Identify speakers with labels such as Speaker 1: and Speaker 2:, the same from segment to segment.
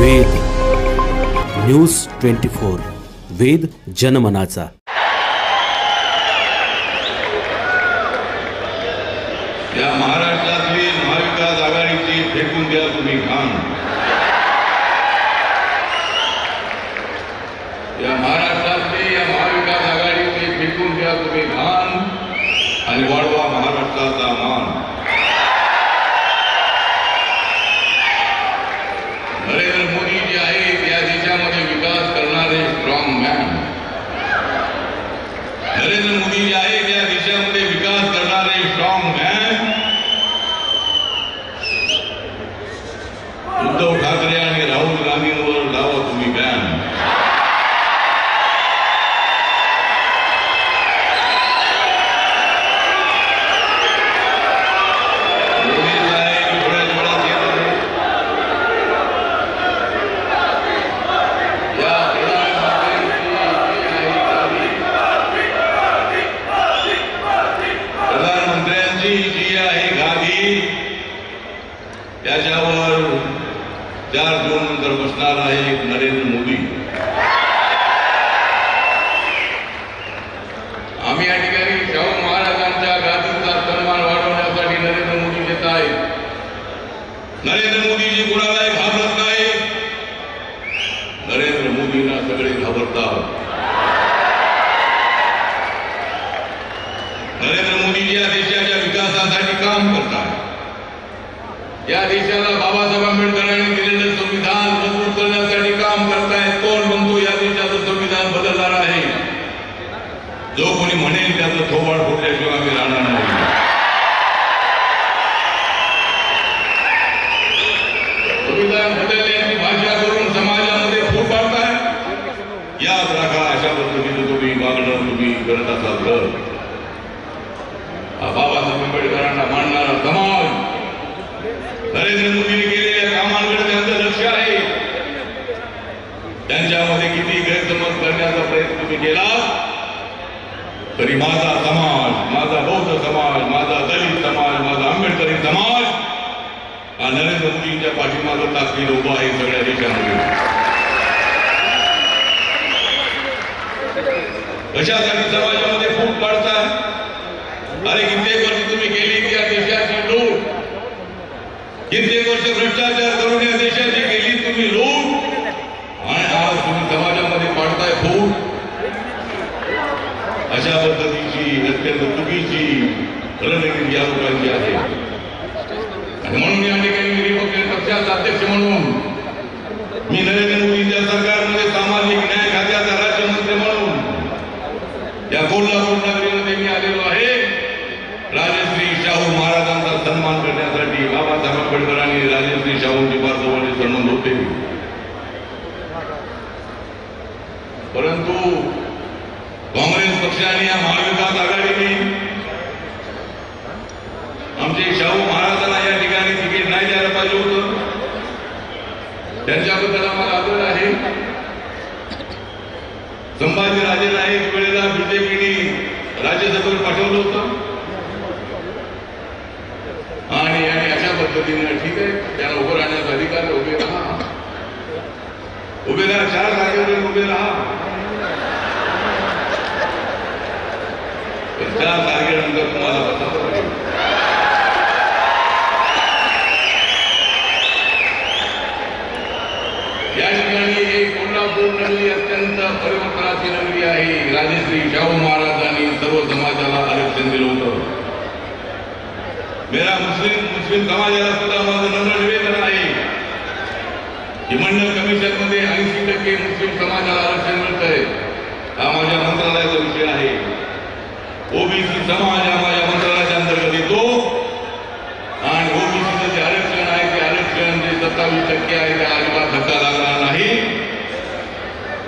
Speaker 1: वेद news 24 वेद जनमनाचा।
Speaker 2: या महाराष्ट्रातली महाविकास आघाडीची फेकून द्या तुम्ही घाण। या महाराष्ट्रातली या महाविकास आघाडीची फेकून द्या तुम्ही घाण आणि वाढवा महाराष्ट्राचा मान। नरेंद्र मोदी जे आहेत या देशामध्ये विकास करणारे स्ट्रॉंग मॅन। नरेंद्र मोदी जे आहेत या देशामध्ये विकास करणारे स्ट्रॉंग मॅन। उद्धव ठाकरे आणि राहुल गांधींवर लावा तुम्ही बॅन। त्याच्यावर 4 जून नंतर बसणार आहे नरेंद्र मोदी। आम्ही या ठिकाणी शाहू महाराजांच्या गादीचा सन्मान वाढवण्यासाठी नरेंद्र मोदी देत आहेत। नरेंद्र मोदीजी कुणालाही घाबरत नाही। नरेंद्र मोदींना सगळे घाबरतात। नरेंद्र मोदीजी या देशाच्या विकासासाठी काम करतात। या देशाला बाबासाहेब आंबेडकरांनी दिलेलं संविधान मजबूत करण्यासाठी काम करतायत। कोण म्हणतो या देशाचं संविधान बदलणार आहे? जो कोणी म्हणेल त्याचं थोबाड फोडल्याशिवाय आम्ही राहणार नाही। संविधान बदलण्याची भाषा करून समाजामध्ये फूट पाडताय। याद राखा, अशा पद्धतीने तुम्ही वागणं तुम्ही करत असाल तर बाबासाहेब आंबेडकरांना मानणारा समाज नरेंद्र मोदींनी केलेल्या कामांकडे त्यांचं लक्ष आहे। त्यांच्यामध्ये किती गैरसमज करण्याचा प्रयत्न तुम्ही केला तरी माझा समाज, माझा बौद्ध समाज, माझा दलित समाज, माझा आंबेडकरी समाज हा नरेंद्र मोदींच्या पाठीमागे ताकदीने उभा आहे सगळ्या देशामध्ये। कशासाठी समाजामध्ये फूट पाडताय? अरे कित्येक वर्ष तुम्ही केली की या देशाची लूट, कित्येक वर्ष भ्रष्टाचार करून या देशाची केली तुम्ही लूट आणि आज तुम्ही समाजामध्ये पाडताय फूट। अशा पद्धतीची अत्यंत चुकीची रणनीती या लोकांची आहे। आणि म्हणून या ठिकाणी निरीक्षक पक्षाचा अध्यक्ष म्हणून मी नरेंद्र मोदींच्या सरकारमध्ये सामाजिक न्याय खात्याचा राज्यमंत्री म्हणून या कोल्हापूर नगरीमध्ये मी आलेलो आहे। राजश्री शाहू महाराजांचा सन्मान करण्यासाठी बाबासाहेब आंबेडकरांनी राजश्री शाहूंची फार जवळचे संबंध होते। परंतु काँग्रेस पक्षाने या महाविकास आघाडीने आमचे शाहू महाराजांना या ठिकाणी तिकीट नाही द्यायला पाहिजे होतं। त्यांच्याबद्दल आम्हाला आदर आहे। संभाजी राजेंना एक वेळेला बीजेपीने राज्यसभेवर पाठवलं होतं आणि अशा पद्धतीने ठीक आहे, त्यांना उभं राहण्याचा अधिकार आहे। उभे राहा, उभे राहा, 4 जागेवर उभे राहा। 4 तारखेनंतर तुम्हाला बसावं लागेल। या ठिकाणी एक कोल्हापूर नगरी अत्यंत परिवर्तनाची नगरी आहे। राजश्री शाहू महाराजांनी सर्व समाजाला आरक्षण दिलं होतं। मेरा मुस्लिम समाजाला सुद्धा माझं नम्र निवेदन आहे की मंडल कमिशन मध्ये 80% मुस्लिम समाजाला आरक्षण मिळतंय। हा माझ्या मंत्रालयाचा विषय आहे। ओबीसी समाज हा माझ्या मंत्रालयाच्या अंतर्गत येतो आणि ओबीसीचं जे आरक्षण आहे ते आरक्षण जे 27% आहे त्या अजिबात धक्का लागणार नाही।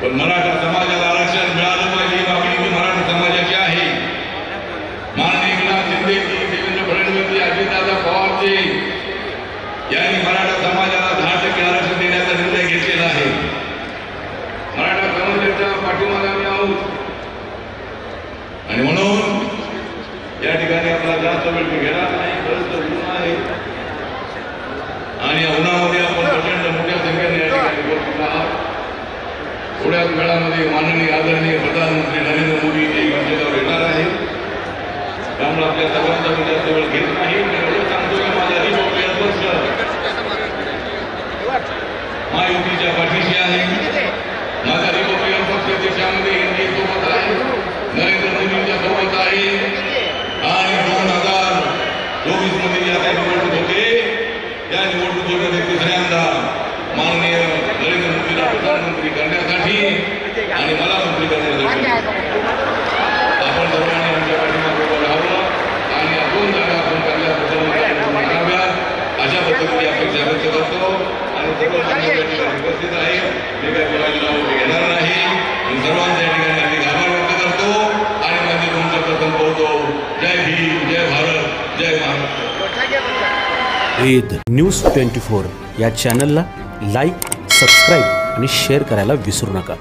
Speaker 2: पण मराठा समाजाला आरक्षण मिळालं पाहिजे ही मागणी मराठा समाजाची आहे। माननीय एकनाथ शिंदे, देवेंद्र फडणवीस, अजितदादा पवारजी यांनी मराठा समाजाला 10% आरक्षण देण्याचा निर्णय घेतलेला आहे। मराठा समाजाच्या पाठीमागे आम्ही आहोत आणि म्हणून या ठिकाणी आपल्याला जास्त वेळ घेणार नाही। खरंच तर ऊन आहे आणि या उन्हामध्ये आपण प्रचंड मोठ्या संख्येने या ठिकाणी थोड्याच वेळामध्ये माननीय आदरणीय प्रधानमंत्री नरेंद्र मोदी हे मंचावर येणार आहे. त्यामुळे आपल्या सगळ्यांचा मी जास्त वेळ घेत नाही. मी एवढं सांगतो की माझा रिपब्लिक पक्ष महायुतीच्या पाठीशी आहे. माझा रिपब्लिकन पक्ष देशामध्ये एनडीए सोबत आहे, नरेंद्र मोदींच्या सोबत आहे. आणि 2024 मध्ये ज्या काही निवडणूक होते त्या निवडणुकीमध्ये तिसऱ्यांदा माननीय नरेंद्र मोदीला प्रधानमंत्री करण्यासाठी आणि मला मंत्री करण्यासाठी आपण सर्वांनी आमच्या पाठीमागे उभं राहावं आणि या 2 जागा आपण चांगल्या पद्धतीने कराव्यात अशा पद्धतीने अपेक्षा व्यक्त करतो. आणि सर्व उपस्थित आहे, मी काही बोलायला घेणार नाही. मी सर्वांच्या ठिकाणी अगदी आभार व्यक्त करतो आणि माझे 2 शब्द संपवतो. जय भीम, जय भारत, जय महाराष्ट्र.
Speaker 1: वेद न्यूज 24 या चॅनलला लाईक, सबस्क्राईब आणि शेअर करायला विसरू नका.